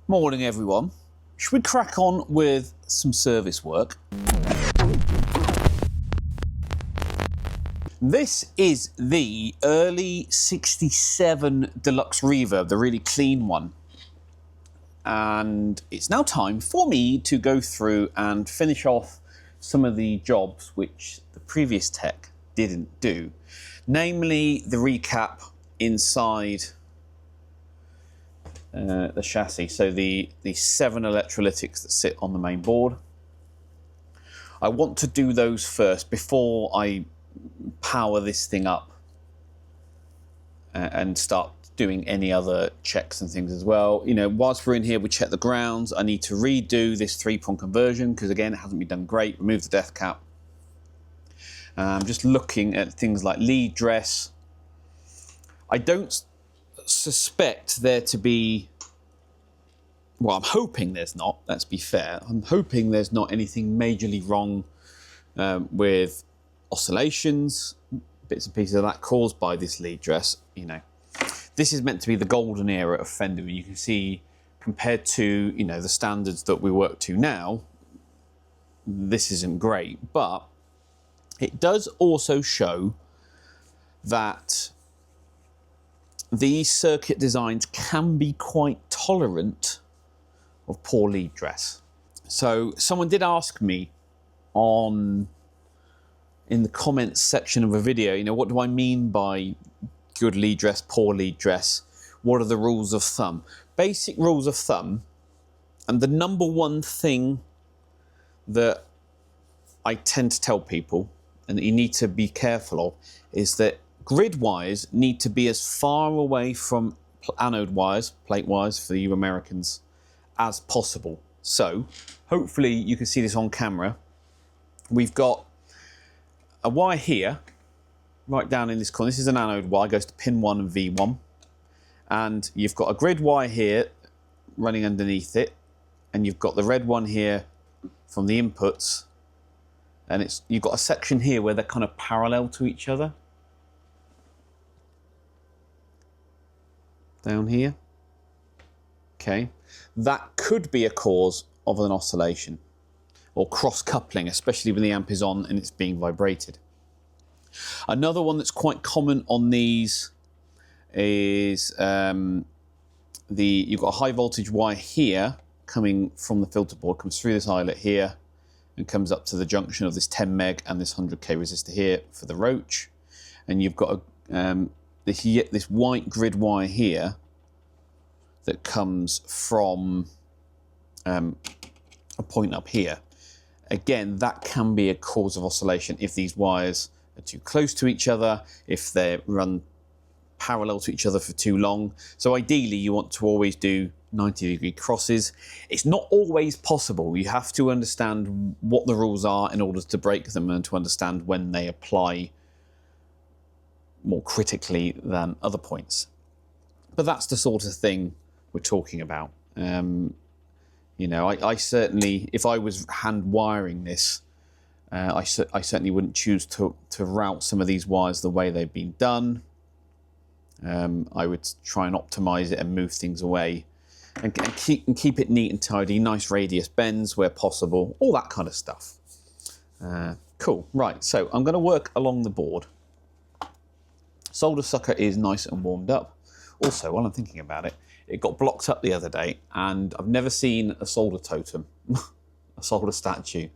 Morning everyone. Should we crack on with some service work? This is the early 67 Deluxe Reverb, the really clean one. And it's now time for me to go through and finish off some of the jobs which the previous tech didn't do. Namely the recap inside the chassis, so the 7 electrolytics that sit on the main board. I want to do those first before I power this thing up and start doing any other checks and things as well. You know, whilst we're in here, we check the grounds. I need to redo this 3-prong conversion because again, it hasn't been done great. Remove the death cap. I'm just looking at things like lead dress. I don't suspect there to be, well, I'm hoping there's not, let's be fair. I'm hoping there's not anything majorly wrong with oscillations, bits and pieces of that caused by this lead dress. You know, this is meant to be the golden era of Fender. You can see, compared to, you know, the standards that we work to now, this isn't great, but it does also show that these circuit designs can be quite tolerant of poor lead dress. So someone did ask me in the comments section of a video, you know, what do I mean by good lead dress, poor lead dress? What are the rules of thumb? Basic rules of thumb, and the number one thing that I tend to tell people and that you need to be careful of is that grid wires need to be as far away from anode wires, plate wires for you Americans, as possible. So hopefully you can see this on camera. We've got a wire here, right down in this corner. This is an anode wire, goes to pin 1 and V1. And you've got a grid wire here running underneath it. And you've got the red one here from the inputs. And you've got a section here where they're kind of parallel to each other. Down here. Okay. That could be a cause of an oscillation or cross coupling, especially when the amp is on and it's being vibrated. Another one that's quite common on these is you've got a high voltage wire here coming from the filter board, comes through this eyelet here and comes up to the junction of this 10 meg and this 100k resistor here for the roach. And you've got this white grid wire here that comes from a point up here. Again, that can be a cause of oscillation if these wires are too close to each other, if they run parallel to each other for too long. So ideally you want to always do 90-degree crosses. It's not always possible. You have to understand what the rules are in order to break them and to understand when they apply more critically than other points. But that's the sort of thing we're talking about. You know, I certainly, if I was hand wiring this, I certainly wouldn't choose to route some of these wires the way they've been done. I would try and optimize it and move things away and keep it neat and tidy, nice radius bends where possible, all that kind of stuff. Cool, right, so I'm going to work along the board. Solder sucker is nice and warmed up. Also, while I'm thinking about it, it got blocked up the other day and I've never seen a solder totem, a solder statue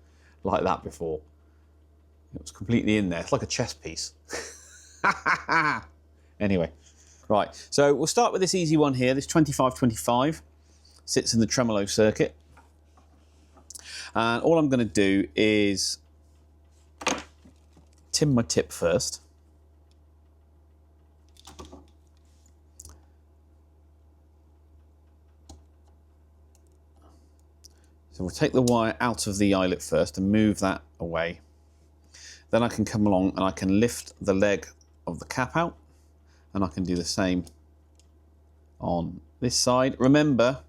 like that before. It was completely in there. It's like a chess piece. Anyway, right. So we'll start with this easy one here. This 2525 sits in the tremolo circuit. And all I'm going to do is tin my tip first. So we'll take the wire out of the eyelet first and move that away. Then I can come along and I can lift the leg of the cap out and I can do the same on this side. Remember,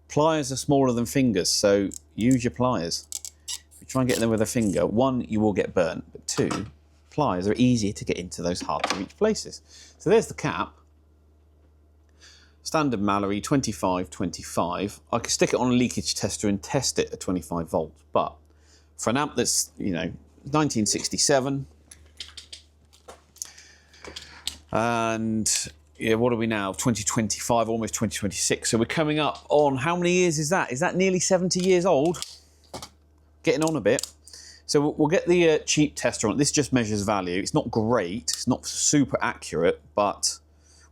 pliers are smaller than fingers, so use your pliers. If you try and get them with a finger, 1, you will get burnt, but 2, pliers are easier to get into those hard to reach places. So there's the cap. Standard Mallory, 25, 25. I could stick it on a leakage tester and test it at 25 volts, but for an amp that's, you know, 1967, and yeah, what are we now? 2025, almost 2026. So we're coming up on, how many years is that? Is that nearly 70 years old? Getting on a bit. So we'll get the cheap tester on. This just measures value. It's not great. It's not super accurate, but,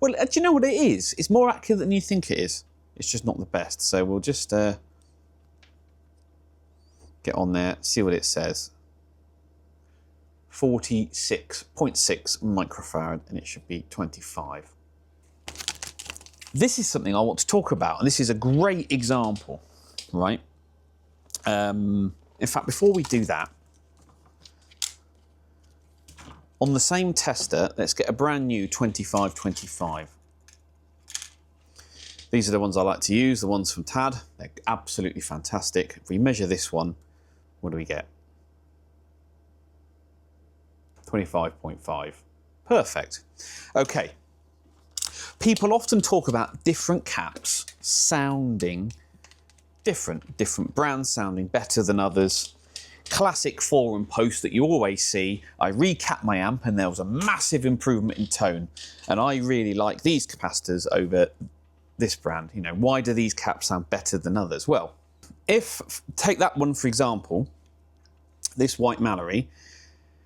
well, do you know what it is? It's more accurate than you think it is. It's just not the best. So we'll just get on there, see what it says. 46.6 microfarad, and it should be 25. This is something I want to talk about, and this is a great example, right? In fact, before we do that, on the same tester, let's get a brand new 2525. These are the ones I like to use, the ones from TAD. They're absolutely fantastic. If we measure this one, what do we get? 25.5. Perfect. Okay. People often talk about different caps sounding different brands sounding better than others. Classic forum post that you always see. I recapped my amp and there was a massive improvement in tone. And I really like these capacitors over this brand. You know, why do these caps sound better than others? Well, take that one for example, this white Mallory,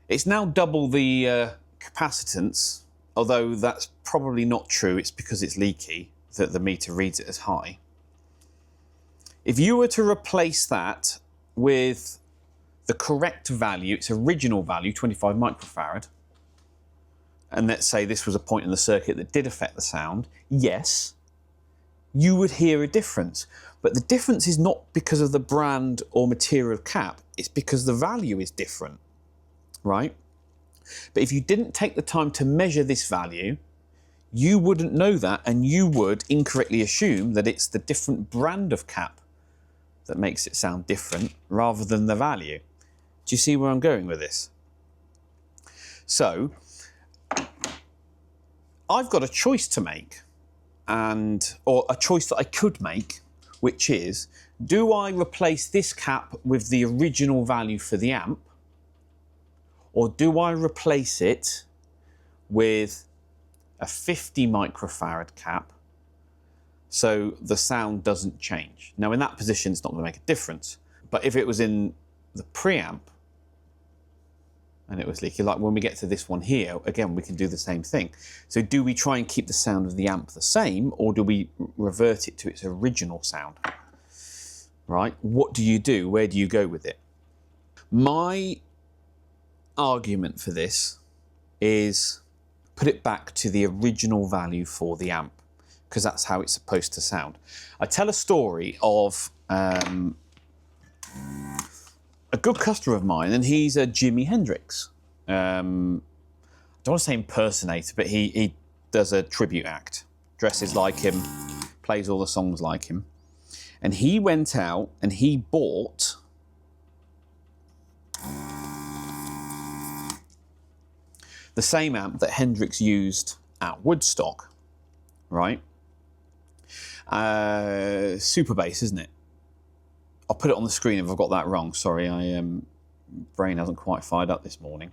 it's now double the capacitance, although that's probably not true. It's because it's leaky that the meter reads it as high. If you were to replace that with the correct value, its original value, 25 microfarad, and let's say this was a point in the circuit that did affect the sound, yes, you would hear a difference. But the difference is not because of the brand or material cap, it's because the value is different, right? But if you didn't take the time to measure this value, you wouldn't know that, and you would incorrectly assume that it's the different brand of cap that makes it sound different rather than the value. Do you see where I'm going with this? So, I've got a choice to make, or a choice that I could make, which is, do I replace this cap with the original value for the amp, or do I replace it with a 50 microfarad cap so the sound doesn't change? Now in that position it's not going to make a difference, but if it was in the preamp and it was leaky, like when we get to this one here, again we can do the same thing. So do we try and keep the sound of the amp the same, or do we revert it to its original sound? Right? What do you do? Where do you go with it? My argument for this is put it back to the original value for the amp, because that's how it's supposed to sound. I tell a story of a good customer of mine, and he's a Jimi Hendrix. I don't want to say impersonator, but he does a tribute act, dresses like him, plays all the songs like him. And he went out and he bought the same amp that Hendrix used at Woodstock, right? Super bass, isn't it? I'll put it on the screen if I've got that wrong. Sorry, brain hasn't quite fired up this morning.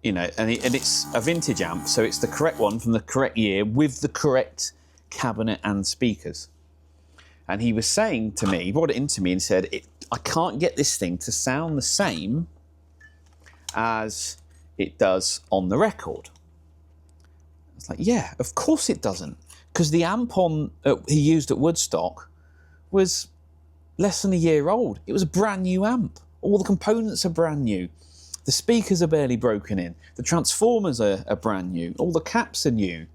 You know, and it's a vintage amp, so it's the correct one from the correct year with the correct cabinet and speakers. And he was saying to me, he brought it into me and said, I can't get this thing to sound the same as it does on the record. It's like, yeah, of course it doesn't. Because the amp he used at Woodstock was less than a year old. It was a brand new amp. All the components are brand new. The speakers are barely broken in. The transformers are brand new. All the caps are new.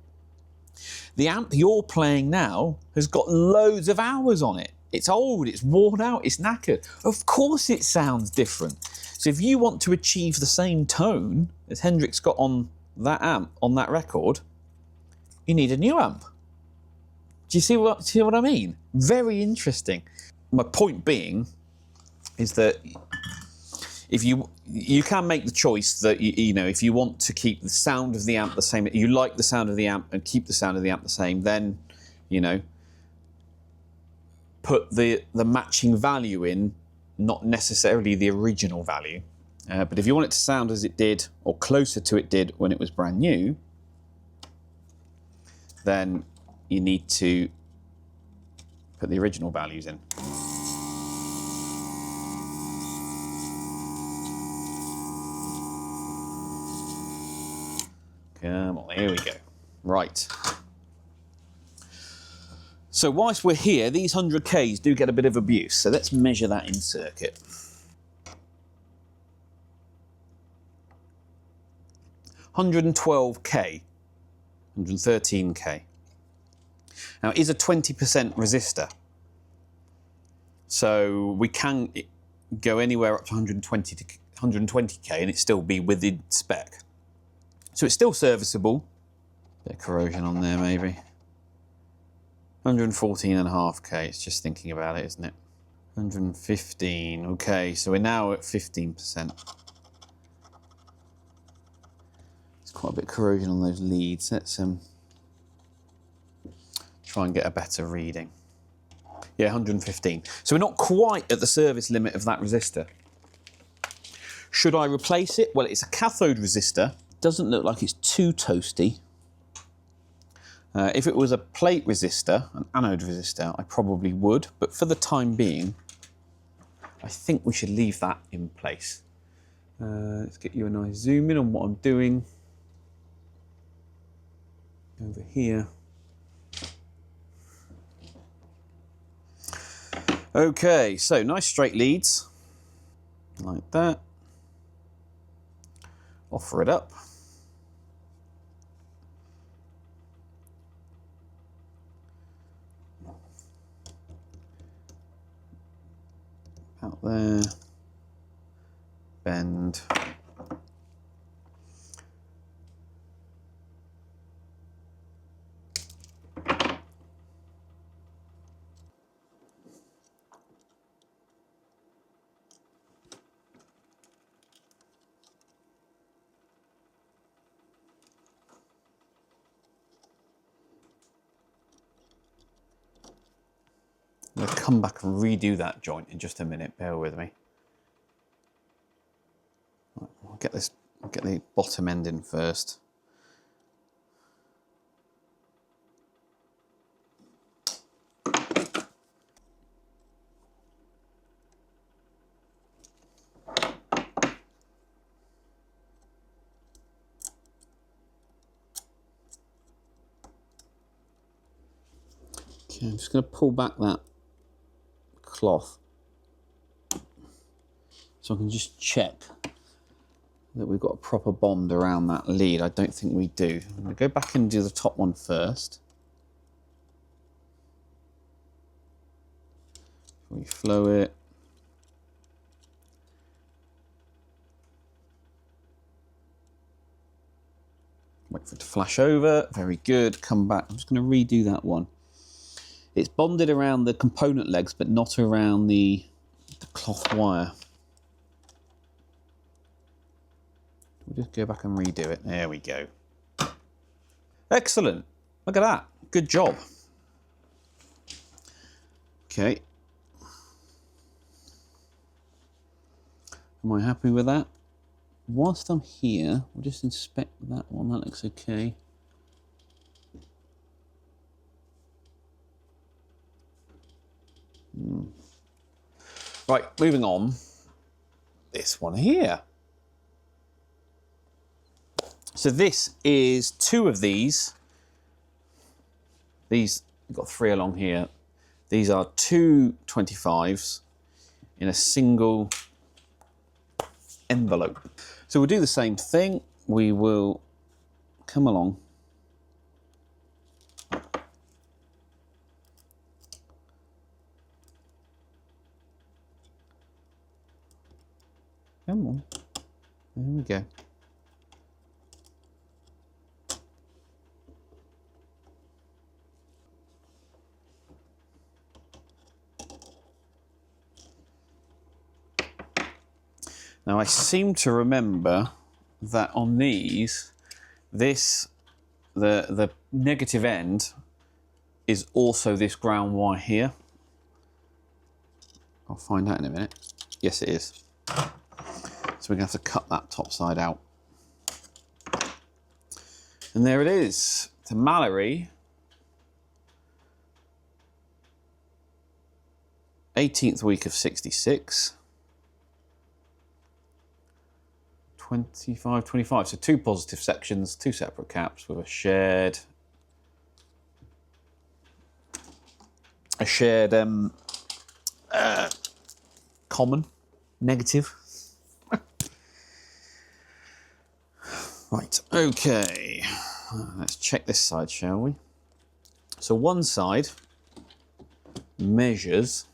The amp you're playing now has got loads of hours on it. It's old, it's worn out, it's knackered. Of course it sounds different. So if you want to achieve the same tone as Hendrix got on that amp, on that record, you need a new amp. Do you see what I mean? Very interesting. My point being is that if you you can make the choice that, you know, if you want to keep the sound of the amp the same, you like the sound of the amp and keep the sound of the amp the same, then, you know, put the matching value in, not necessarily the original value. But if you want it to sound as it did, or closer to it did when it was brand new, then you need to put the original values in. Come on, here we go. Right. So whilst we're here, these 100Ks do get a bit of abuse, so let's measure that in circuit. 112K, 113K. Now it is a 20% resistor, so we can go anywhere up to 120K and it still be within spec. So it's still serviceable. Bit of corrosion on there maybe. 114.5K, it's just thinking about it, isn't it? 115, okay, so we're now at 15%. There's quite a bit of corrosion on those leads. Let's try and get a better reading. Yeah, 115. So we're not quite at the service limit of that resistor. Should I replace it? Well, it's a cathode resistor. Doesn't look like it's too toasty. If it was a plate resistor, an anode resistor, I probably would, but for the time being, I think we should leave that in place. Let's get you a nice zoom in on what I'm doing. Over here. Okay, so nice straight leads, like that. Offer it up. Out there, bend. I'm going to come back and redo that joint in just a minute, bear with me. I'll get the bottom end in first. Okay, I'm just going to pull back that cloth so I can just check that we've got a proper bond around that lead. I don't think we do. I'm going to go back and do the top one first. We flow it. Wait for it to flash over. Very good. Come back. I'm just going to redo that one. It's bonded around the component legs, but not around the cloth wire. We'll just go back and redo it. There we go. Excellent. Look at that. Good job. Okay. Am I happy with that? Whilst I'm here, we'll just inspect that one. That looks okay. Right, moving on. This one here. So this is two of these. These, we've got three along here. These are two 25s in a single envelope. So we'll do the same thing. We will come along. Come on. There we go. Now I seem to remember that on these, the negative end is also this ground wire here. I'll find out in a minute. Yes, it is. So we're going to have to cut that top side out. And there it is. To Mallory. 18th week of 66. 25, 25. So 2 positive sections, 2 separate caps with a shared common negative. Right, okay. Let's check this side, shall we? So one side measures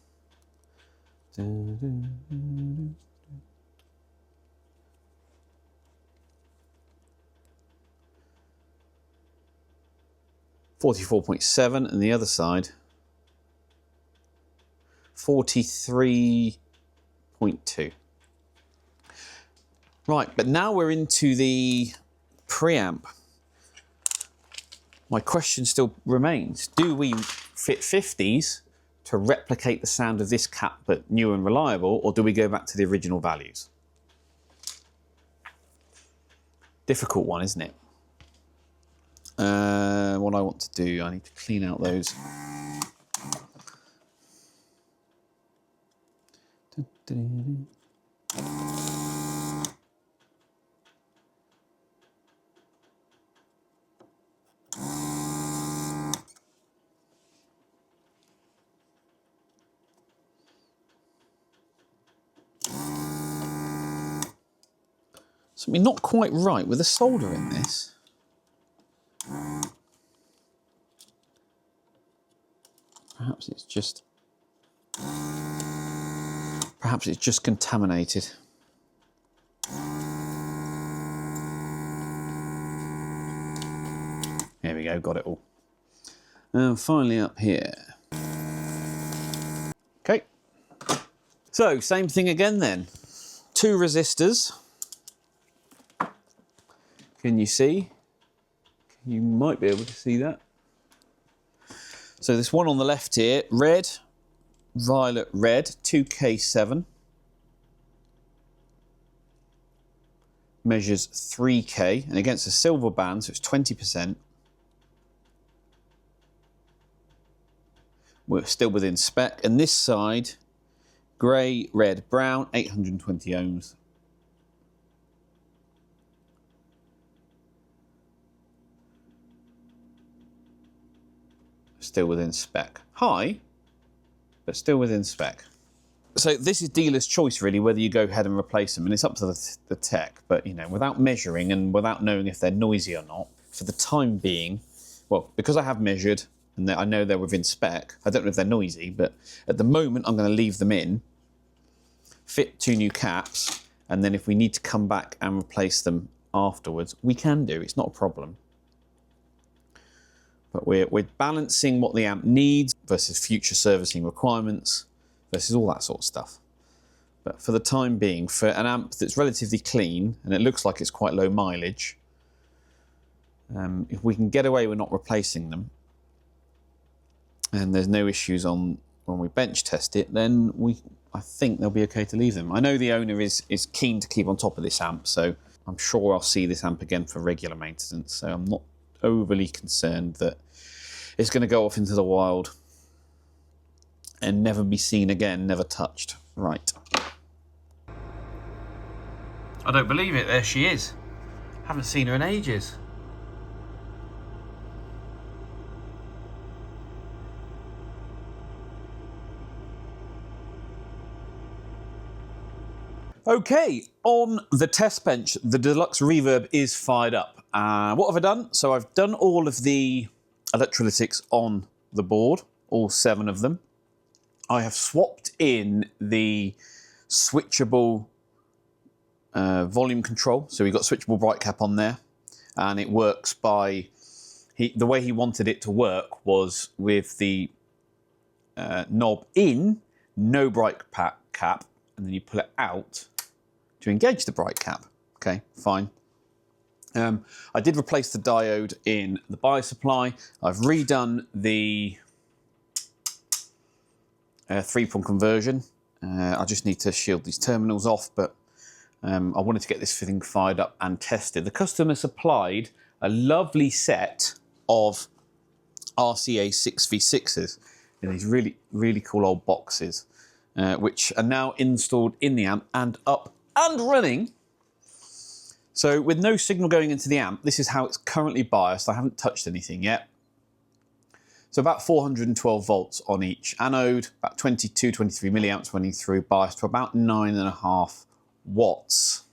44.7 and the other side 43.2. Right, but now we're into the preamp. My question still remains, do we fit 50s to replicate the sound of this cap but new and reliable, or do we go back to the original values? Difficult one, isn't it? What I want to do, I need to clean out those. Something not quite right with the solder in this. Perhaps it's just contaminated. There we go, got it all. And finally up here. Okay. So, same thing again then. 2 resistors. Can you see? You might be able to see that. So this one on the left here, red, violet, red, 2K7. Measures 3K, and against a silver band, so it's 20%. We're still within spec. And this side, grey, red, brown, 820 ohms. Still within spec. High, but still within spec. So this is dealer's choice really, whether you go ahead and replace them, and it's up to the tech, but you know, without measuring and without knowing if they're noisy or not, for the time being, well, because I have measured and I know they're within spec, I don't know if they're noisy, but at the moment I'm going to leave them in, fit 2 new caps, and then if we need to come back and replace them afterwards, we can do, it's not a problem. But we're balancing what the amp needs versus future servicing requirements versus all that sort of stuff. But for the time being, for an amp that's relatively clean, and it looks like it's quite low mileage, if we can get away with not replacing them, and there's no issues on when we bench test it, then I think they'll be okay to leave them. I know the owner is keen to keep on top of this amp, so I'm sure I'll see this amp again for regular maintenance, so I'm not overly concerned that it's going to go off into the wild and never be seen again, never touched. Right. I don't believe it, there she is. Haven't seen her in ages. Okay, on the test bench, the deluxe reverb is fired up. What have I done? So I've done all of the electrolytics on the board, all 7 of them. I have swapped in the switchable volume control. So we've got switchable bright cap on there, and it works by, the way he wanted it to work was with the knob in, no bright cap, and then you pull it out, to engage the bright cap. Okay, fine. I did replace the diode in the bias supply. I've redone the 3-pon conversion. I just need to shield these terminals off, but I wanted to get this thing fired up and tested. The customer supplied a lovely set of RCA 6v6s in these really, really cool old boxes, which are now installed in the amp and up and running. So with no signal going into the amp, this is how it's currently biased. I haven't touched anything yet. So about 412 volts on each anode, about 22, 23 milliamps running through, biased to about 9.5 watts.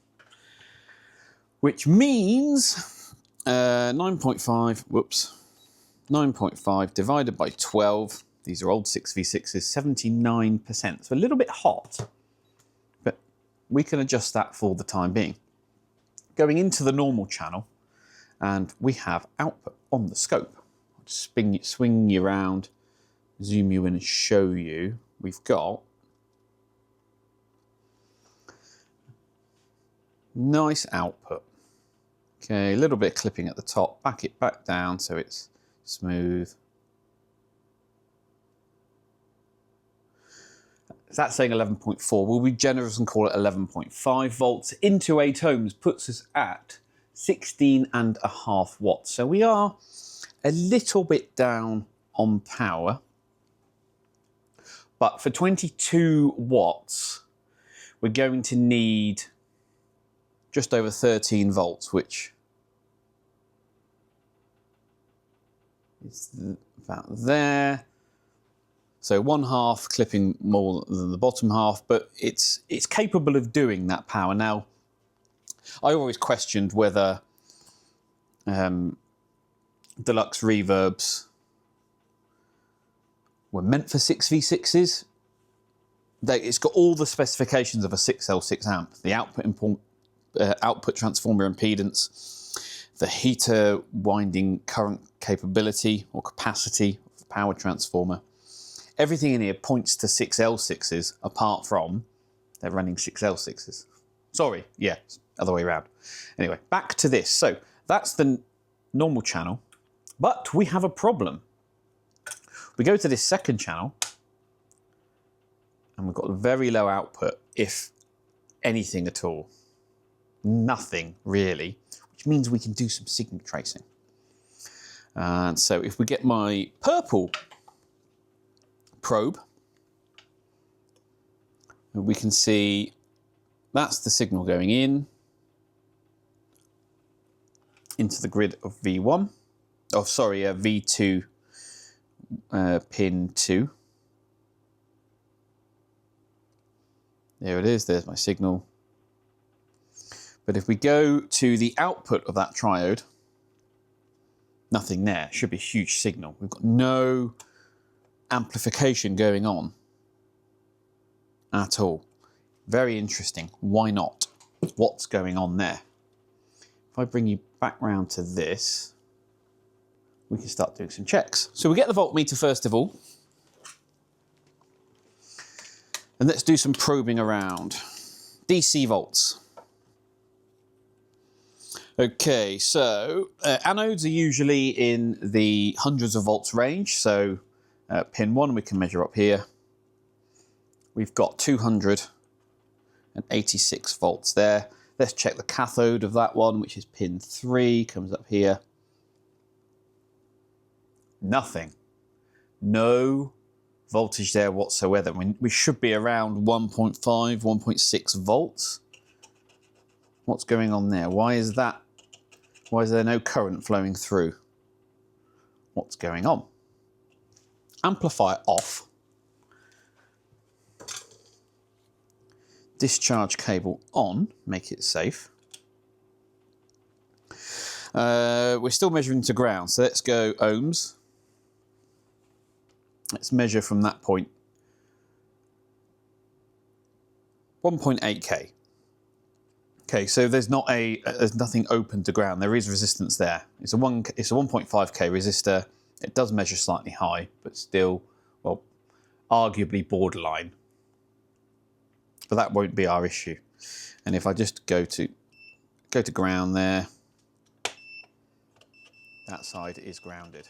Which means 9.5 divided by 12. These are old 6v6s, 79%. So a little bit hot, but we can adjust that for the time being. Going into the normal channel, and we have output on the scope. I'll just swing you around, zoom you in and show you. We've got nice output. Okay, a little bit of clipping at the top, back it back down so it's smooth. That's saying 11.4. We'll be generous and call it 11.5 volts into 8 ohms, puts us at 16.5 watts. So we are a little bit down on power. But for 22 watts, we're going to need just over 13 volts, which is about there. So one half clipping more than the bottom half, but it's capable of doing that power. Now, I always questioned whether deluxe reverbs were meant for 6v6s. It's got all the specifications of a 6L6 amp, the output transformer impedance, the heater winding current capability or capacity of the power transformer. Everything in here points to 6L6s, apart from they're running 6L6s. Sorry, yeah, other way around. Anyway, back to this. So that's the normal channel, but we have a problem. We go to this second channel, and we've got a very low output, if anything at all. Nothing, really, which means we can do some signal tracing. And so if we get my purple probe, we can see that's the signal going in into the grid of V1. Oh, sorry, V2 pin 2. There it is, there's my signal. But if we go to the output of that triode, nothing there. Should be a huge signal. We've got no amplification going on at all. Very interesting. Why not? What's going on there? If I bring you back round to this, we can start doing some checks. So we get the voltmeter first of all. And let's do some probing around. DC volts. Okay, so anodes are usually in the hundreds of volts range. So pin 1 we can measure up here. We've got 286 volts there. Let's check the cathode of that one, which is pin 3, comes up here. Nothing. No voltage there whatsoever. We should be around 1.5, 1.6 volts. What's going on there? Why is that? Why is there no current flowing through? What's going on? Amplifier off. Discharge cable on, make it safe. We're still measuring to ground, so let's go ohms. Let's measure from that point. 1.8k. Okay, so there's nothing open to ground. There is resistance there. It's a 1.5k resistor. It does measure slightly high, but still, well, arguably borderline. but that won't be our issue. And if I just go to ground there, that side is grounded.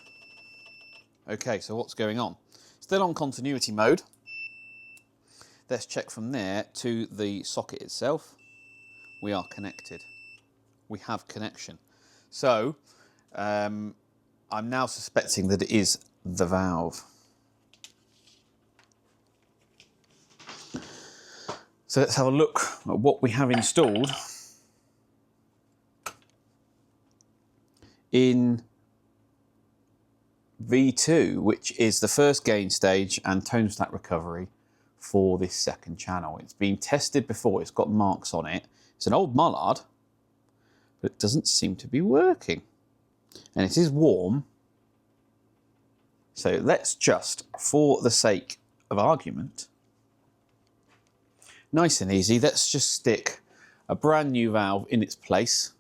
Okay, so what's going on? Still on continuity mode. Let's check from there to the socket itself. We are connected. We have connection. So I'm now suspecting that it is the valve. So let's have a look at what we have installed in V2, which is the first gain stage and tone stack recovery for this second channel. It's been tested before, it's got marks on it. It's an old Mullard, but it doesn't seem to be working. And it is warm. So let's just, for the sake of argument, nice and easy, let's just stick a brand new valve in its place,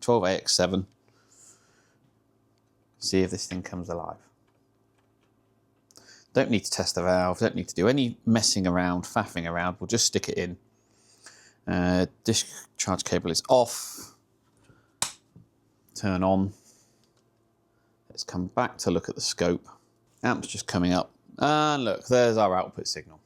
12AX7, see if this thing comes alive. Don't need to test the valve, don't need to do any messing around, faffing around, we'll just stick it in. Discharge cable is off, turn on. Let's come back to look at the scope. Amp's just coming up, and look, there's our output signal.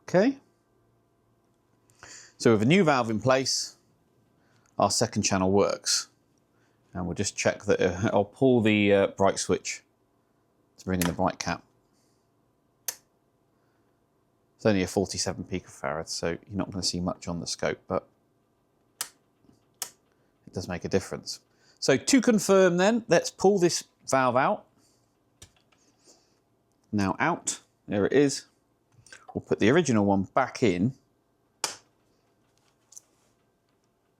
Okay, so with a new valve in place, our second channel works. And we'll just check that, I'll pull the bright switch to bring in the bright cap. It's only a 47 picofarad, so you're not going to see much on the scope, but it does make a difference. So to confirm then, let's pull this valve out. Now out, there it is. We'll put the original one back in.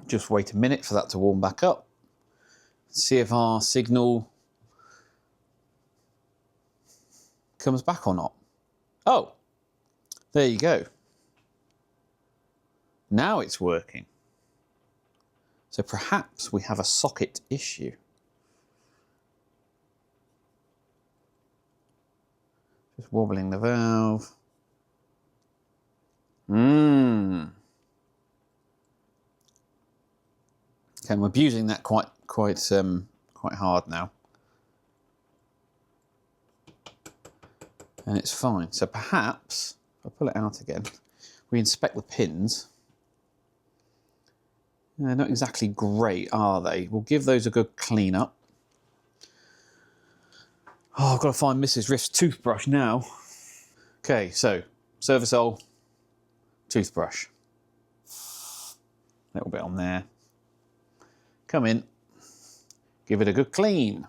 Just wait a minute for that to warm back up. See if our signal comes back or not. Oh, there you go. Now it's working. So perhaps we have a socket issue. Just wobbling the valve. Okay, I'm abusing that quite hard now. And it's fine. So perhaps, if I pull it out again, we inspect the pins. They're not exactly great, are they? We'll give those a good clean up. Oh, I've got to find Mrs. Riff's toothbrush now. Okay, so Servosol, toothbrush. A little bit on there. Come in, give it a good clean.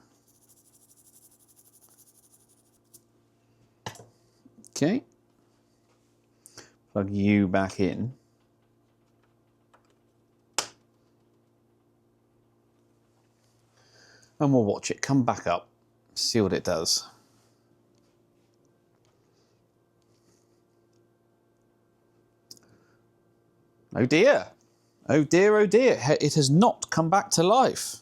Okay, plug you back in. And we'll watch it come back up, see what it does. Oh dear. Oh dear, oh dear. It has not come back to life.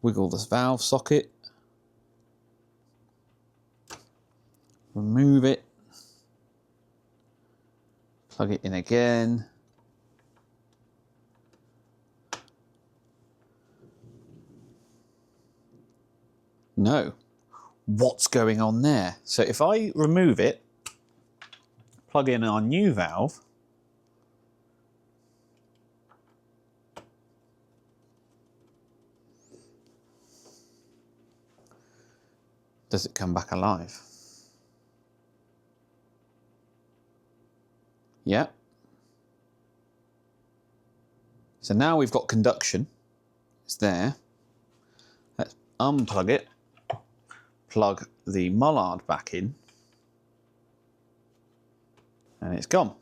Wiggle this valve socket. Remove it. Plug it in again. No. What's going on there? So if I remove it, plug in our new valve, does it come back alive? Yeah. So now we've got conduction. It's there. Let's unplug it. Plug the Mullard back in. And it's gone.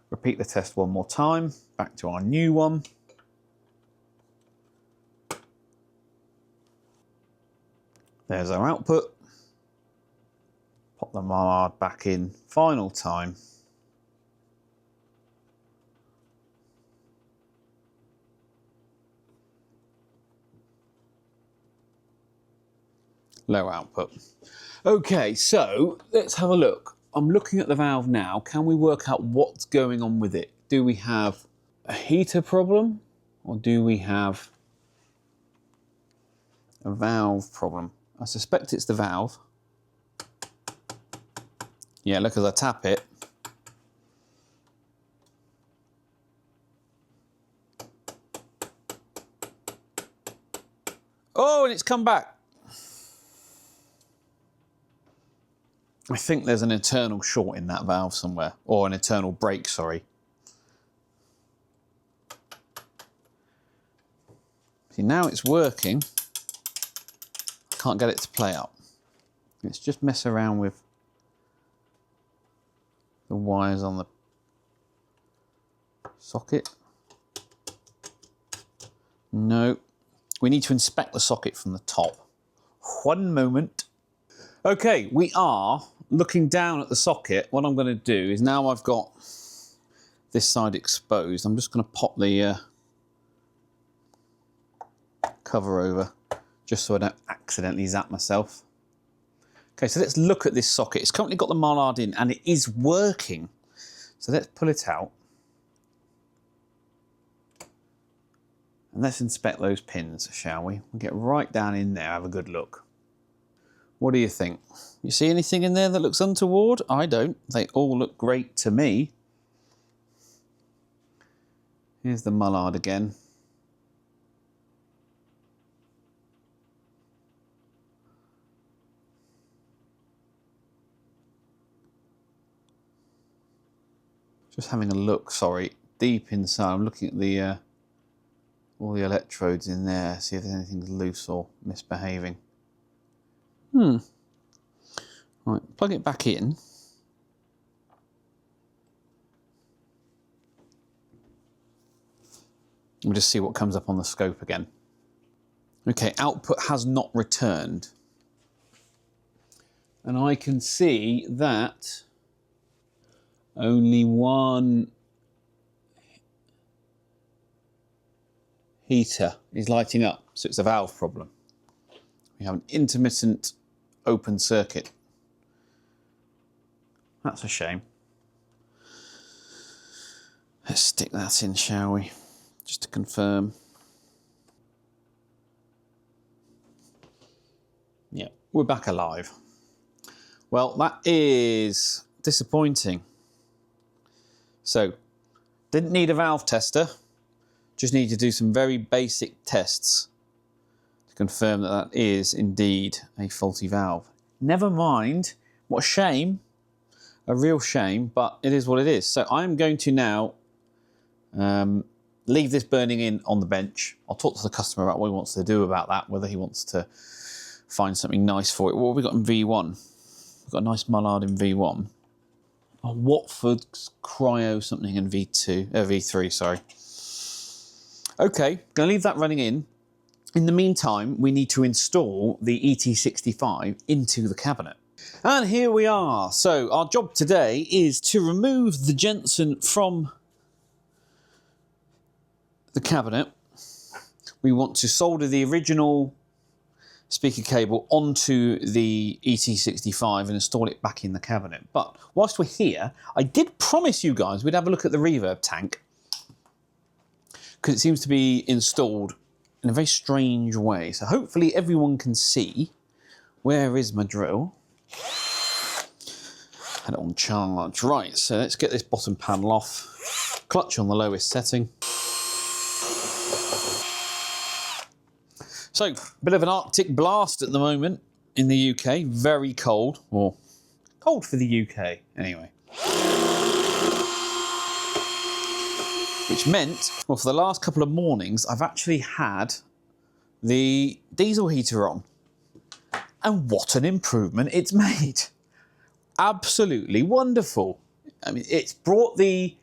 Repeat the test one more time. Back to our new one. There's our output. Pop the Mullard back in final time. low output. Okay, so let's have a look. I'm looking at the valve now. Can we work out what's going on with it? Do we have a heater problem or do we have a valve problem? I suspect it's the valve. Yeah, look, as I tap it. Oh, and it's come back. I think there's an internal short in that valve somewhere, or an internal break, sorry. See, now it's working. Can't get it to play up. Let's just mess around with the wires on the socket. No, we need to inspect the socket from the top. One moment. Okay, we are looking down at the socket. What I'm going to do is, now I've got this side exposed, I'm just going to pop the cover over just so I don't accidentally zap myself. Okay, so let's look at this socket. It's currently got the mallard in and it is working. So let's pull it out. And let's inspect those pins, shall we? We'll get right down in there, have a good look. What do you think? You see anything in there that looks untoward? I don't. They all look great to me. Here's the mallard again. Just having a look, sorry, deep inside. I'm looking at the all the electrodes in there, see if there's anything loose or misbehaving. Right, plug it back in. We'll just see what comes up on the scope again. Okay, output has not returned. And I can see that only one heater is lighting up, so it's a valve problem. We have an intermittent open circuit. That's a shame. Let's stick that in, shall we? Just to confirm. Yeah, we're back alive. Well, that is disappointing. So, didn't need a valve tester, just need to do some very basic tests to confirm that that is indeed a faulty valve. Never mind, what a shame, a real shame, but it is what it is. So I'm going to now leave this burning in on the bench. I'll talk to the customer about what he wants to do about that, whether he wants to find something nice for it. What have we got in V1? We've got a nice mallard in V1. A Watford's cryo something in V3, sorry. Okay, going to leave that running in. In the meantime, we need to install the ET65 into the cabinet. And here we are. So our job today is to remove the Jensen from the cabinet. We want to solder the original speaker cable onto the ET65 and install it back in the cabinet. But whilst we're here, I did promise you guys we'd have a look at the reverb tank, because it seems to be installed in a very strange way. So hopefully everyone can see. Where is my drill? Had it on charge. Right, so let's get this bottom panel off. Clutch on the lowest setting. So, a bit of an Arctic blast at the moment in the UK. Very cold, or cold for the UK anyway. Which meant, well, for the last couple of mornings, I've actually had the diesel heater on. And what an improvement it's made. Absolutely wonderful. I mean, it's brought the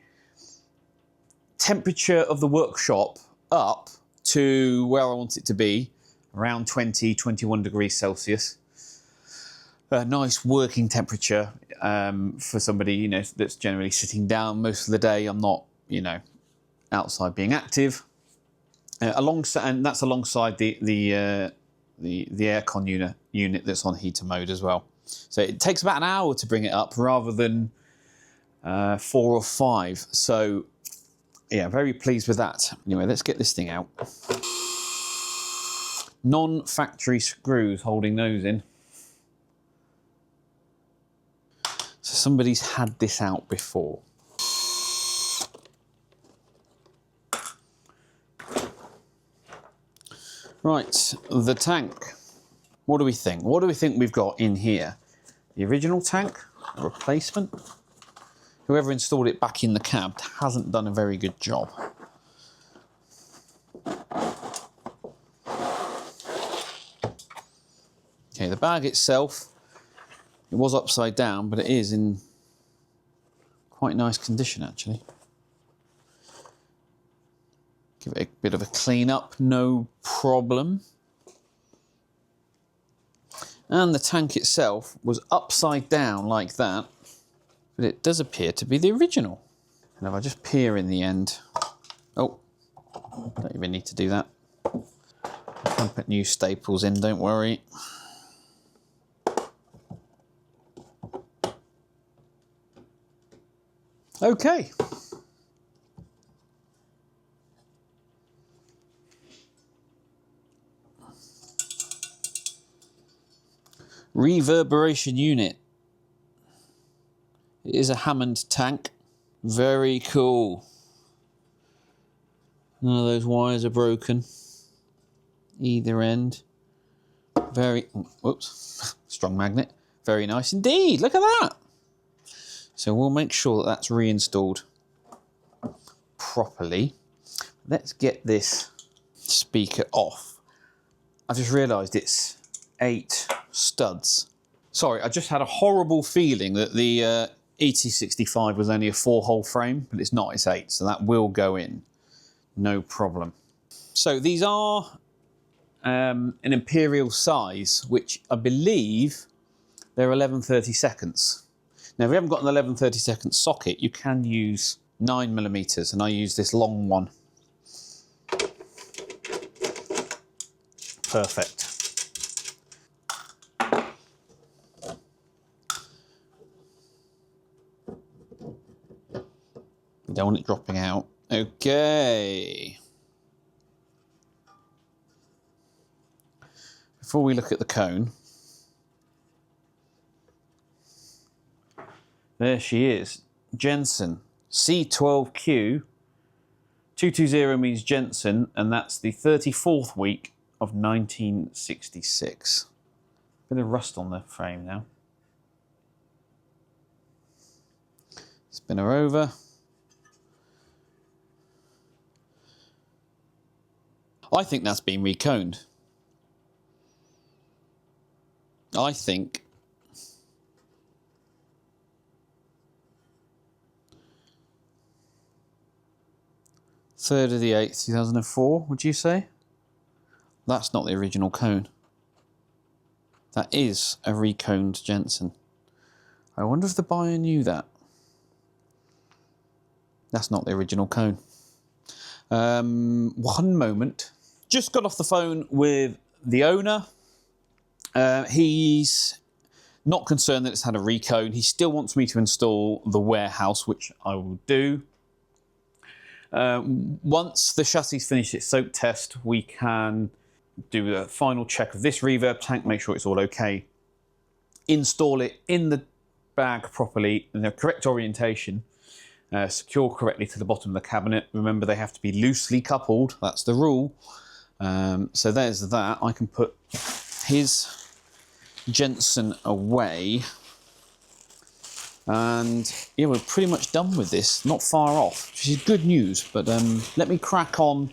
temperature of the workshop up to where I want it to be, around 20, 21 degrees Celsius. A nice working temperature for somebody, you know, that's generally sitting down most of the day. I'm not, you know, outside being active. Alongside, and that's alongside the the aircon unit that's on heater mode as well. So it takes about an hour to bring it up rather than 4 or 5. So yeah, very pleased with that. Anyway, let's get this thing out. Non-factory screws holding those in. So somebody's had this out before. Right, the tank. What do we think? What do we think we've got in here? The original tank, a replacement. Whoever installed it back in the cab hasn't done a very good job. Okay, the bag itself, it was upside down, but it is in quite nice condition actually. Give it a bit of a clean up, no problem. And the tank itself was upside down like that, but it does appear to be the original. And if I just peer in the end, oh, don't even need to do that. I can put new staples in, don't worry. Okay. Reverberation unit. It is a Hammond tank. Very cool. None of those wires are broken. Either end. Very, whoops, strong magnet. Very nice indeed. Look at that. So we'll make sure that that's reinstalled properly. Let's get this speaker off. I've just realised it's 8 studs. Sorry, I just had a horrible feeling that the ET65 was only a 4-hole frame, but it's not, it's 8, so that will go in. No problem. So these are an imperial size, which I believe they're 11/32. Now, if you haven't got an 11/32 socket, you can use 9mm, and I use this long one. Perfect. You don't want it dropping out. Okay. Before we look at the cone, there she is, Jensen, C12Q. 220 means Jensen, and that's the 34th week of 1966. Bit of rust on the frame now. Spin her over. I think that's been reconed. I think third of the 8th, 2004, would you say? That's not the original cone. That is a reconed Jensen. I wonder if the buyer knew that. That's not the original cone. One moment. Just got off the phone with the owner. He's not concerned that it's had a recone. He still wants me to install the warehouse, which I will do. Once the chassis finished its soak test, we can do a final check of this reverb tank, make sure it's all okay, install it in the bag properly in the correct orientation, secure correctly to the bottom of the cabinet. Remember, they have to be loosely coupled, that's the rule. So there's that. I can put his Jensen away, and yeah, we're pretty much done with this, not far off, which is good news. But let me crack on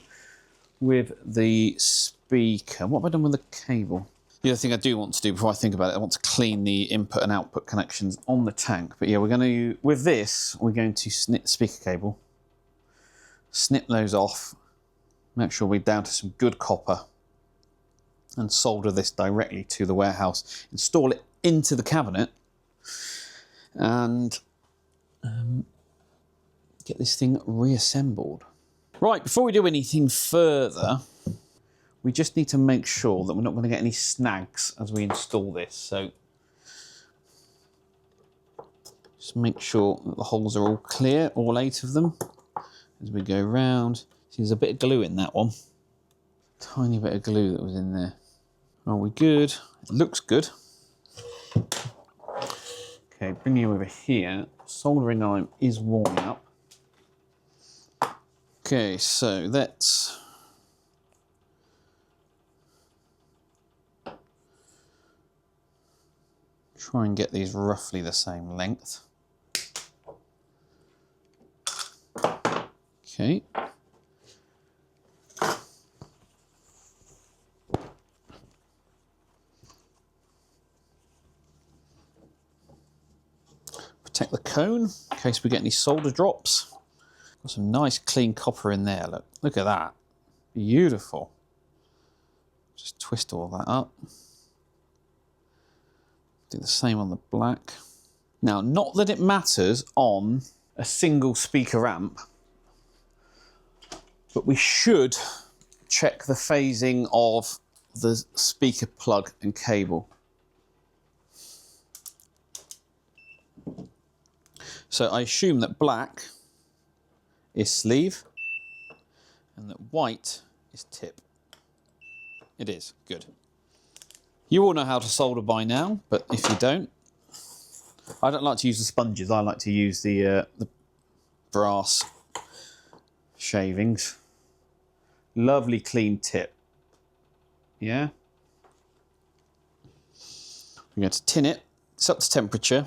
with the speaker. What have I done with the cable? The other thing I do want to do before I think about it, I want to clean the input and output connections on the tank. But yeah, we're going to, with this, we're going to snip the speaker cable, snip those off, make sure we're down to some good copper, and solder this directly to the warehouse, install it into the cabinet, and get this thing reassembled. Right, before we do anything further, we just need to make sure that we're not going to get any snags as we install this. So just make sure that the holes are all clear, all 8 of them, as we go round. See, there's a bit of glue in that one. Tiny bit of glue that was in there. Are we good? It looks good. Okay, bring you over here. Soldering iron is warming up. Okay, so let's try and get these roughly the same length. Okay. Protect the cone in case we get any solder drops. Got some nice clean copper in there, look at that. Beautiful. Just twist all that up. Do the same on the black. Now, not that it matters on a single speaker amp, but we should check the phasing of the speaker plug and cable. So I assume that black is sleeve and that white is tip. It is, good. You all know how to solder by now, but if you don't, I don't like to use the sponges, I like to use the brass shavings. Lovely clean tip. Yeah? We're going to tin it, it's up to temperature.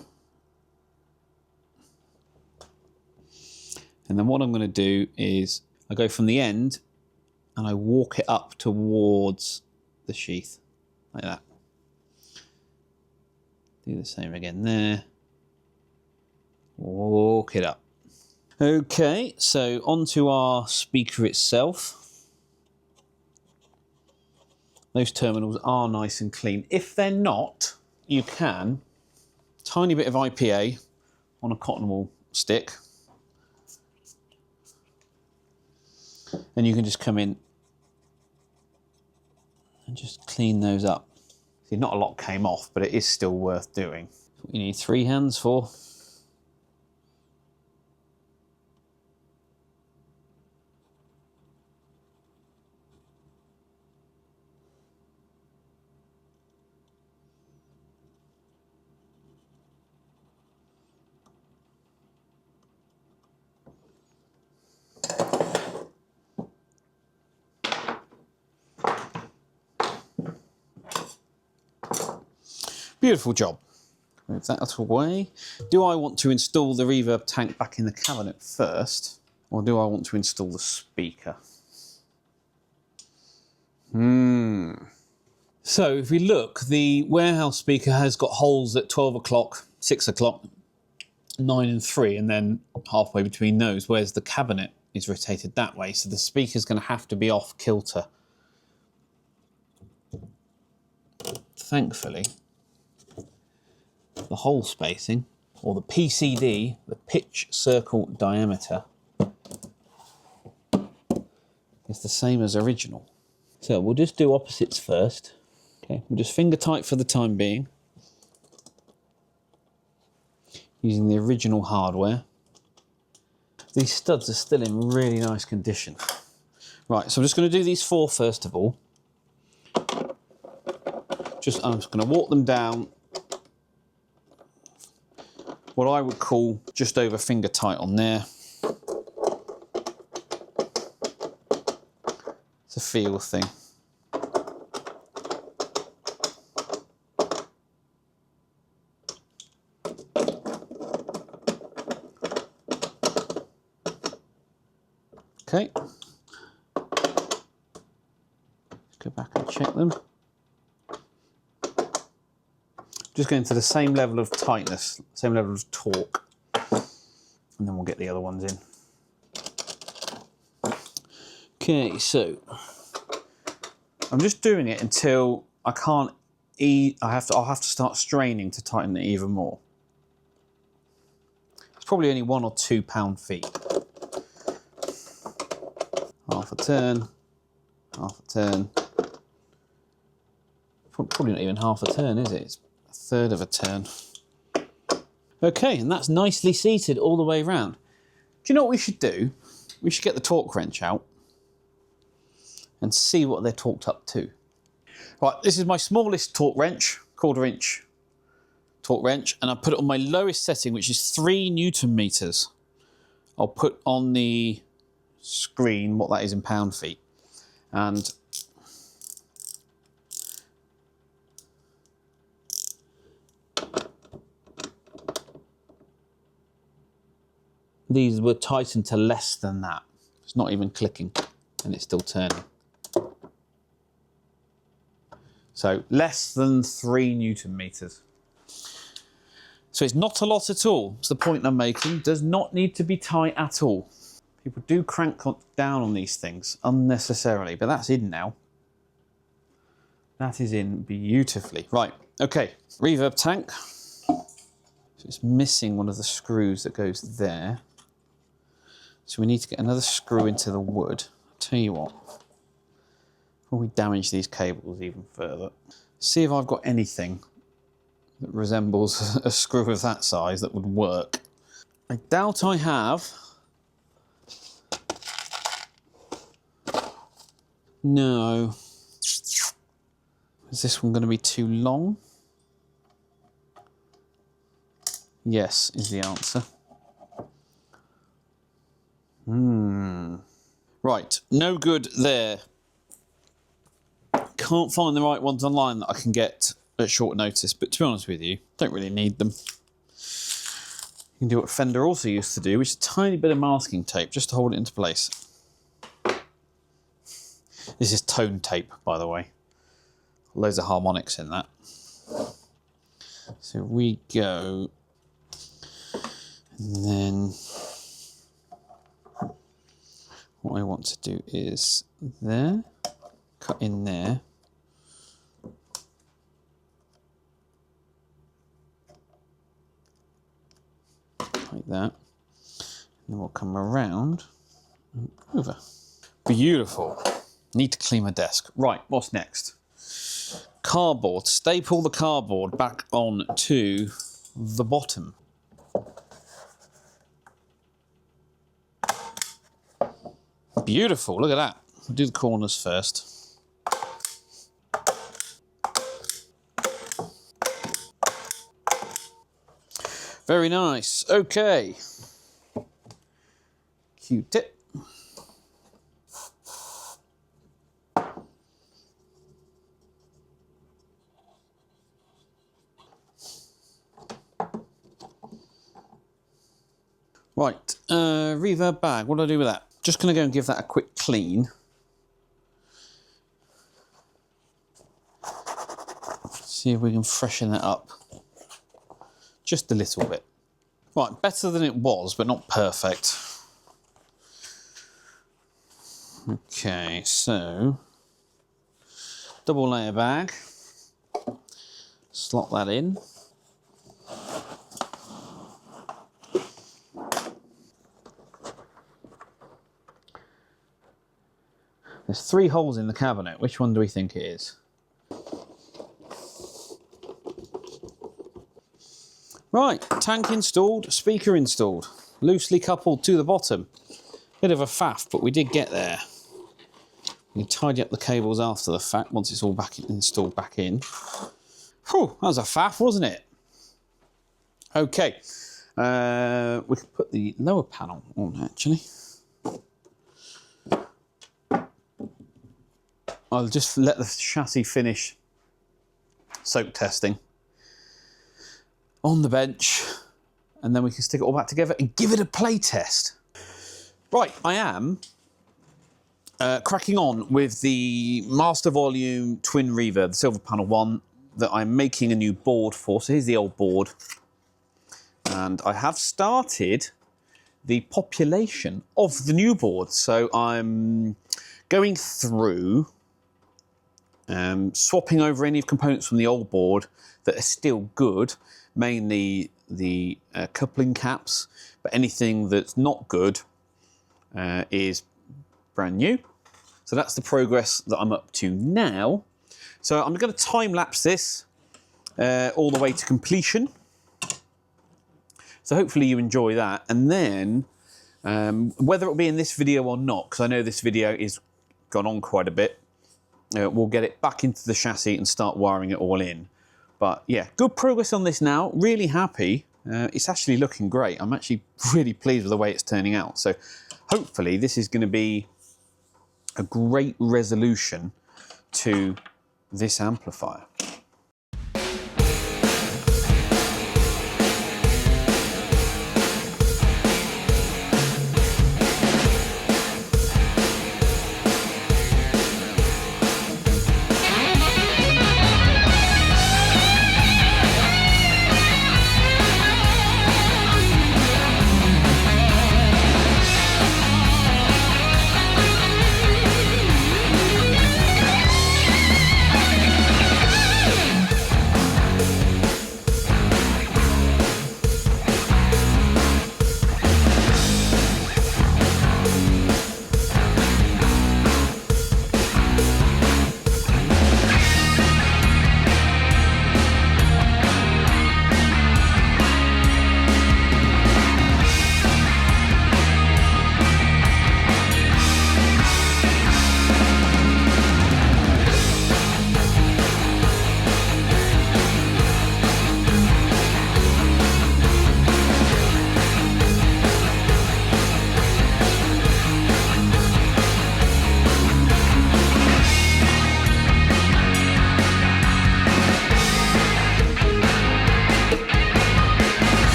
And then what I'm going to do is I go from the end and I walk it up towards the sheath, like that. Do the same again there. Walk it up. Okay, so onto our speaker itself. Those terminals are nice and clean. If they're not, you can, tiny bit of IPA on a cotton wool stick. And you can just come in and just clean those up. See, not a lot came off, but it is still worth doing. That's what you need 3 hands for. Beautiful job. Move that out of the way. Do I want to install the reverb tank back in the cabinet first, or do I want to install the speaker? So if we look, the warehouse speaker has got holes at 12 o'clock, 6 o'clock, 9 and 3, and then halfway between those, whereas the cabinet is rotated that way, so the speaker's going to have to be off kilter. Thankfully, the hole spacing, or the PCD, the pitch circle diameter, is the same as original. So we'll just do opposites first. Okay, we'll just finger tight for the time being, using the original hardware. These studs are still in really nice condition. Right, so I'm just going to do these 4 first of all. I'm just going to walk them down what I would call just over finger tight on there. It's a feel thing. Okay. Let's go back and check them. Just going to the same level of tightness, same level of torque, and then we'll get the other ones in. Okay, so I'm just doing it until I can't I'll have to start straining to tighten it even more. It's probably only 1 or 2 pound-feet. Half a turn, half a turn, Probably not even half a turn, is it? It's a third of a turn. Okay, and that's nicely seated all the way around. Do you know what we should do? We should get the torque wrench out and see what they're torqued up to. Right, this is my smallest torque wrench, 1/4 inch torque wrench, and I put it on my lowest setting, which is 3 Newton meters. I'll put on the screen what that is in pound-feet. And these were tightened to less than that. It's not even clicking, and it's still turning. So less than 3 Newton meters. So it's not a lot at all. It's the point I'm making. Does not need to be tight at all. People do crank down on these things unnecessarily, but that's in now. That is in beautifully. Right, okay, reverb tank. So it's missing one of the screws that goes there. So we need to get another screw into the wood. I'll tell you what, before we damage these cables even further, see if I've got anything that resembles a screw of that size that would work. I doubt I have. No. Is this one going to be too long? Yes, is the answer. Right, no good there. Can't find the right ones online that I can get at short notice, but to be honest with you, don't really need them. You can do what Fender also used to do, which is a tiny bit of masking tape just to hold it into place. This is tone tape, by the way. Loads of harmonics in that. So we go, and then what I want to do is there, cut in there. Like that. And then we'll come around and over. Beautiful. Need to clean my desk. Right, what's next? Cardboard. Staple the cardboard back on to the bottom. Beautiful, look at that. I'll do the corners first. Very nice. Okay. Q-tip. Right, reverb bag. What do I do with that? Just going to go and give that a quick clean. See if we can freshen that up. Just a little bit. Right, better than it was, but not perfect. Okay, so double layer bag. Slot that in. There's 3 holes in the cabinet. Which one do we think it is? Right, tank installed, speaker installed, loosely coupled to the bottom. Bit of a faff, but we did get there. We can tidy up the cables after the fact once it's all back installed back in. Whew, that was a faff, wasn't it? Okay, we can put the lower panel on actually. I'll just let the chassis finish soak testing on the bench, and then we can stick it all back together and give it a play test. Right, I am cracking on with the Master Volume Twin Reverb, the Silver Panel one, that I'm making a new board for. So here's the old board. And I have started the population of the new board. So I'm going through swapping over any components from the old board that are still good, mainly the coupling caps, but anything that's not good is brand new. So that's the progress that I'm up to now. So I'm going to time lapse this all the way to completion. So hopefully you enjoy that. And then whether it'll be in this video or not, because I know this video is gone on quite a bit, we'll get it back into the chassis and start wiring it all in. But yeah, good progress on this now. Really happy. It's actually looking great. I'm actually really pleased with the way it's turning out. So hopefully this is going to be a great resolution to this amplifier.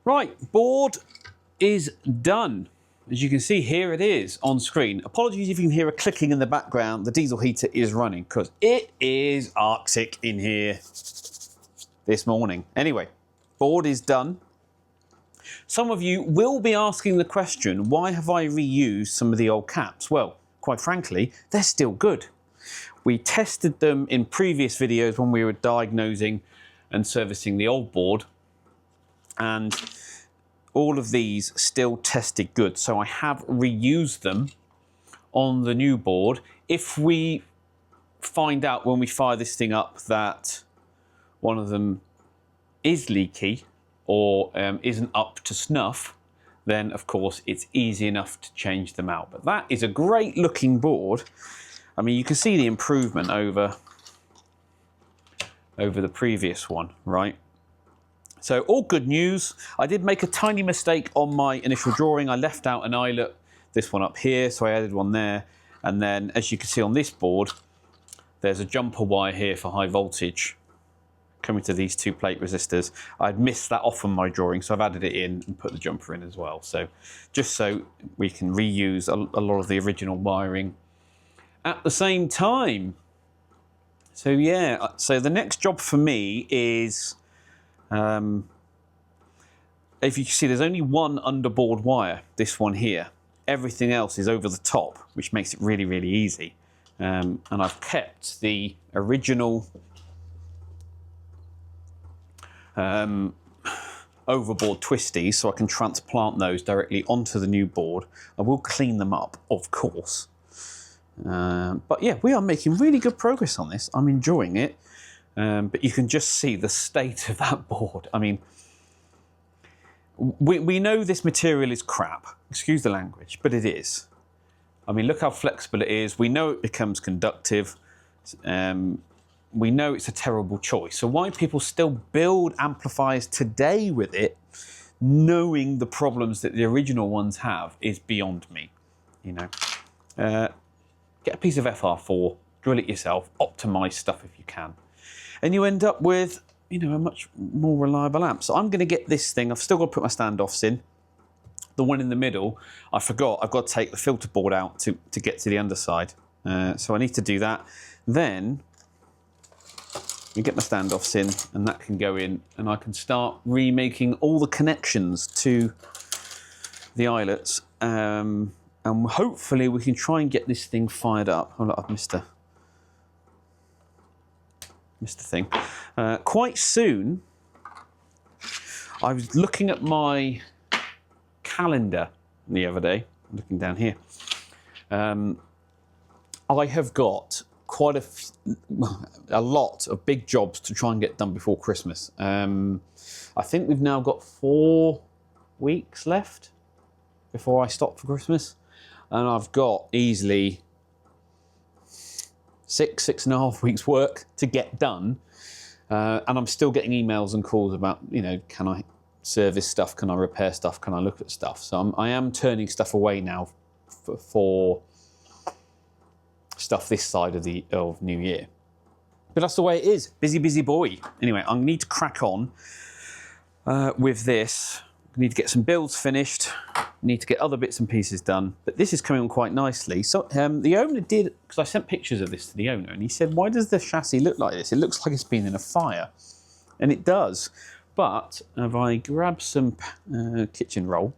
Right, board is done. As you can see, here it is on screen. Apologies if you can hear a clicking in the background. The diesel heater is running because it is Arctic in here this morning. Anyway, board is done. Some of you will be asking the question, why have I reused some of the old caps? Well, quite frankly, they're still good. We tested them in previous videos when we were diagnosing and servicing the old board, and all of these still tested good. So I have reused them on the new board. If we find out when we fire this thing up that one of them is leaky or isn't up to snuff, then of course it's easy enough to change them out. But that is a great looking board. I mean, you can see the improvement over the previous one, right? So all good news. I did make a tiny mistake on my initial drawing. I left out an eyelet, this one up here, so I added one there. And then, as you can see on this board, there's a jumper wire here for high voltage coming to these two plate resistors. I'd missed that off on my drawing, so I've added it in and put the jumper in as well. So just so we can reuse a lot of the original wiring at the same time. So yeah, so the next job for me is, if you can see, there's only one underboard wire, this one here. Everything else is over the top, which makes it really, really easy. And I've kept the original overboard twisties so I can transplant those directly onto the new board. I will clean them up, of course. But yeah, we are making really good progress on this. I'm enjoying it. But you can just see the state of that board. I mean, we know this material is crap. Excuse the language, but it is. I mean, look how flexible it is. We know it becomes conductive. We know it's a terrible choice. So why people still build amplifiers today with it, knowing the problems that the original ones have, is beyond me, you know. get a piece of FR4, drill it yourself, optimize stuff if you can. And you end up with, you know, a much more reliable amp. So I'm going to get this thing. I've still got to put my standoffs in. The one in the middle, I forgot. I've got to take the filter board out to get to the underside. So I need to do that. Then you get my standoffs in, and that can go in, and I can start remaking all the connections to the eyelets. And hopefully we can try and get this thing fired up. Oh, look, I've missed a thing. Quite soon, I was looking at my calendar the other day, looking down here. I have got quite a lot of big jobs to try and get done before Christmas. I think we've now got 4 weeks left before I stop for Christmas, and I've got easily 6.5 weeks work to get done, and I'm still getting emails and calls about, you know, can I service stuff, can I repair stuff, can I look at stuff. So I am turning stuff away now for stuff this side of New Year. But that's the way it is. Busy boy. Anyway, I need to crack on with this. I need to get some builds finished. I need to get other bits and pieces done. But this is coming on quite nicely. So the owner did, because I sent pictures of this to the owner, and he said, why does the chassis look like this? It looks like it's been in a fire. And it does. But if I grab some kitchen roll,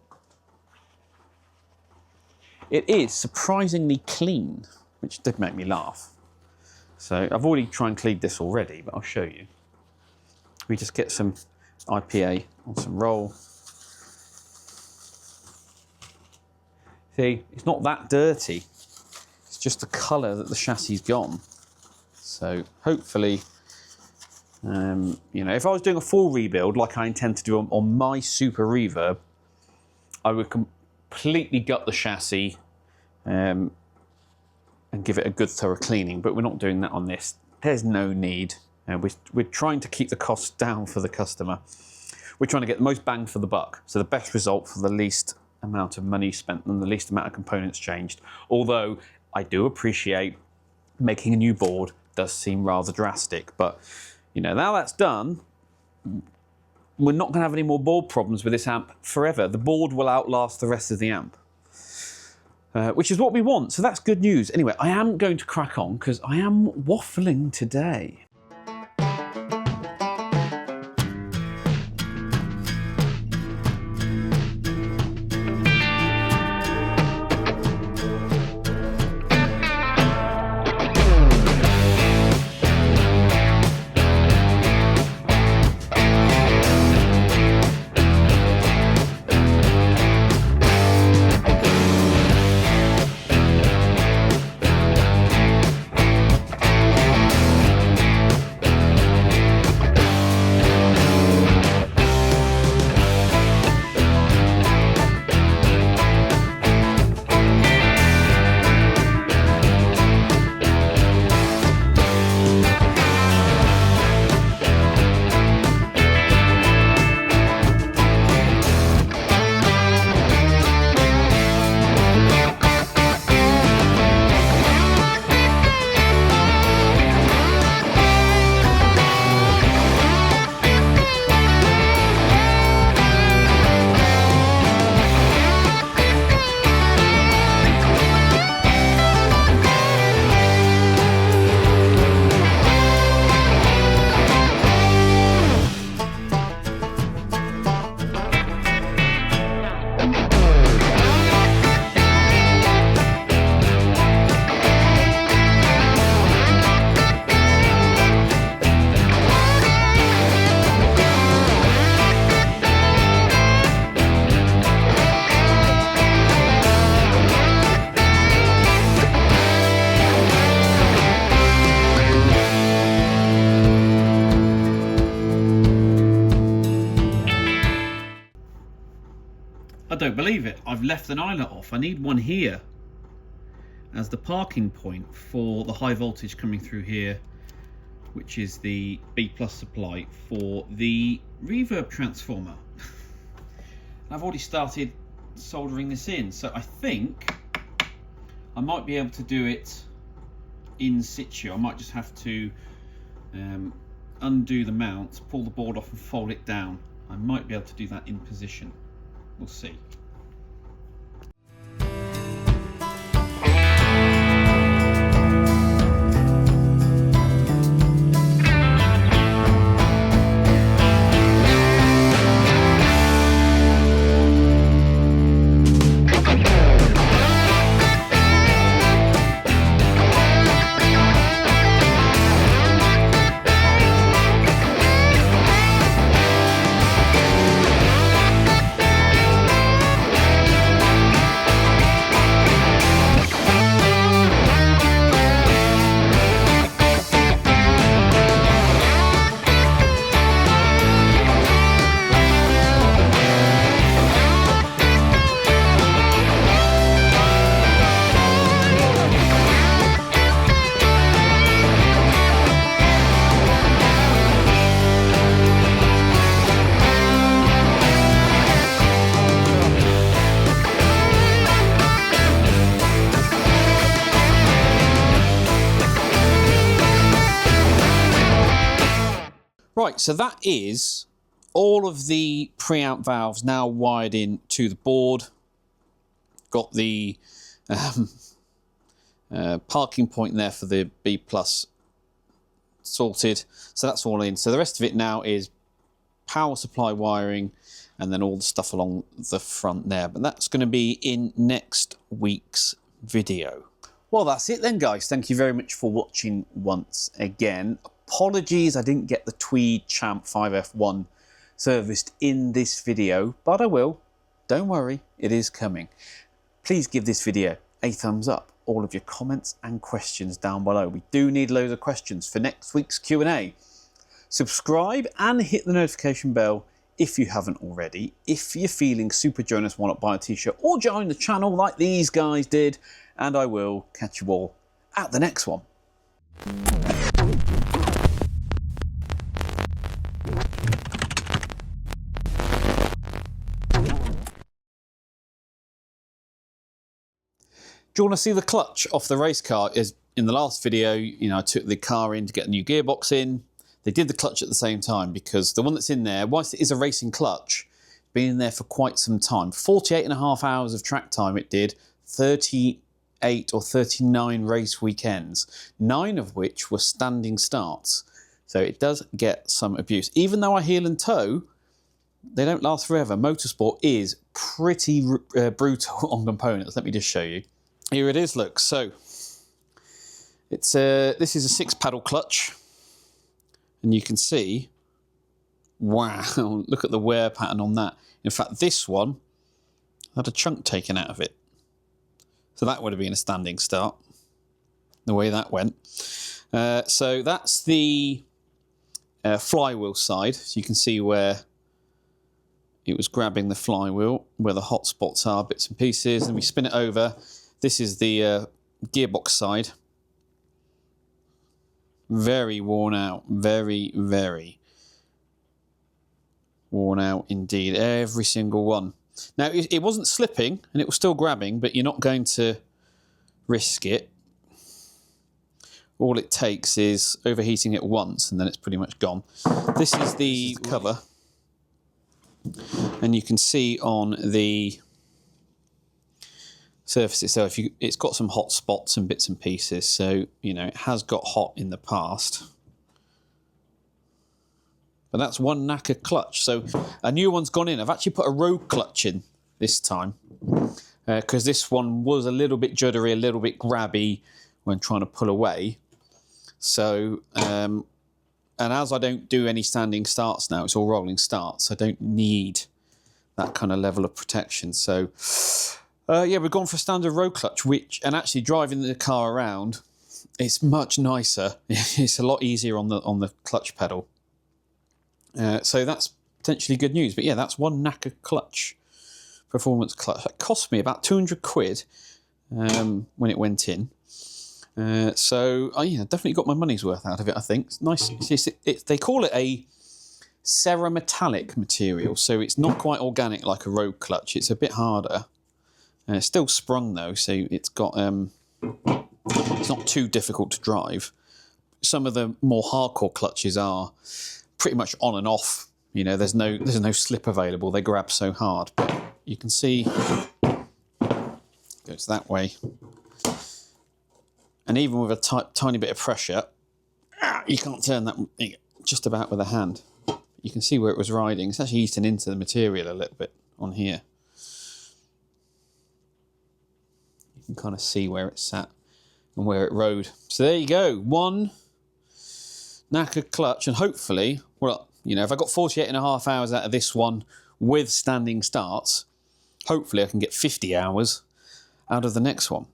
it is surprisingly clean, which did make me laugh. So I've already tried and cleaned this already, but I'll show you. We just get some IPA on some roll. See, it's not that dirty. It's just the colour that the chassis has gone. So hopefully, you know, if I was doing a full rebuild like I intend to do on my Super Reverb, I would completely gut the chassis and give it a good thorough cleaning, but we're not doing that on this. There's no need. We're trying to keep the costs down for the customer. We're trying to get the most bang for the buck, so the best result for the least amount of money spent and the least amount of components changed. Although I do appreciate making a new board does seem rather drastic, but you know, now that's done, we're not going to have any more board problems with this amp forever. The board will outlast the rest of the amp, which is what we want. So that's good news. Anyway, I am going to crack on because I am waffling today. I don't believe it. I've left an eyelet off. I need one here as the parking point for the high voltage coming through here, which is the B+ supply for the reverb transformer. I've already started soldering this in, so I think I might be able to do it in situ. I might just have to undo the mount, pull the board off and fold it down. I might be able to do that in position. We'll see. Right, so that is all of the preamp valves now wired in to the board. Got the parking point there for the B plus sorted, so that's all in. So the rest of it now is power supply wiring and then all the stuff along the front there, but that's going to be in next week's video. Well, that's it then, guys. Thank you very much for watching once again. Apologies I didn't get the Tweed Champ 5F1 serviced in this video, but I will. Don't worry, it is coming. Please give this video a thumbs up. All of your comments and questions down below. We do need loads of questions for next week's Q&A. Subscribe and hit the notification bell if you haven't already. If you're feeling super generous, why not buy a t-shirt or join the channel like these guys did. And I will catch you all at the next one. Do you want to see the clutch off the race car? As in the last video, you know, I took the car in to get the new gearbox in. They did the clutch at the same time because the one that's in there, whilst it is a racing clutch, been in there for quite some time. 48.5 hours of track time it did, 38 or 39 race weekends, 9 of which were standing starts. So it does get some abuse. Even though I heel and toe, they don't last forever. Motorsport is pretty brutal on components. Let me just show you. Here it is, look. So it's this is a 6-paddle clutch, and you can see, wow, look at the wear pattern on that. In fact, this one had a chunk taken out of it. So that would have been a standing start, the way that went. So that's the flywheel side. So you can see where it was grabbing the flywheel, where the hot spots are, bits and pieces, and we spin it over. This is the gearbox side. Very worn out, very, very worn out indeed, every single one. Now, it wasn't slipping and it was still grabbing, but you're not going to risk it. All it takes is overheating it once and then it's pretty much gone. This is the cover, and you can see on the surface itself, it's got some hot spots and bits and pieces, so you know it has got hot in the past. But that's one knacker clutch, so a new one's gone in. I've actually put a road clutch in this time because this one was a little bit juddery, a little bit grabby when trying to pull away. So and as I don't do any standing starts now, it's all rolling starts, I don't need that kind of level of protection. So yeah, we've gone for a standard road clutch, and actually driving the car around, it's much nicer. It's a lot easier on the clutch pedal. So that's potentially good news. But yeah, that's one knacker clutch, performance clutch. It cost me about 200 quid when it went in. So yeah, definitely got my money's worth out of it, I think. It's nice. They call it a cerametallic material, so it's not quite organic like a road clutch. It's a bit harder. It's still sprung though, so it's got It's not too difficult to drive. Some of the more hardcore clutches are pretty much on and off. You know, there's no slip available. They grab so hard. But you can see it goes that way. And even with a tiny bit of pressure, you can't turn that just about with a hand. You can see where it was riding. It's actually eaten into the material a little bit on here. You can kind of see where it sat and where it rode. So there you go, one knackered clutch, and hopefully, well, you know, if I got 48.5 hours out of this one with standing starts, hopefully I can get 50 hours out of the next one.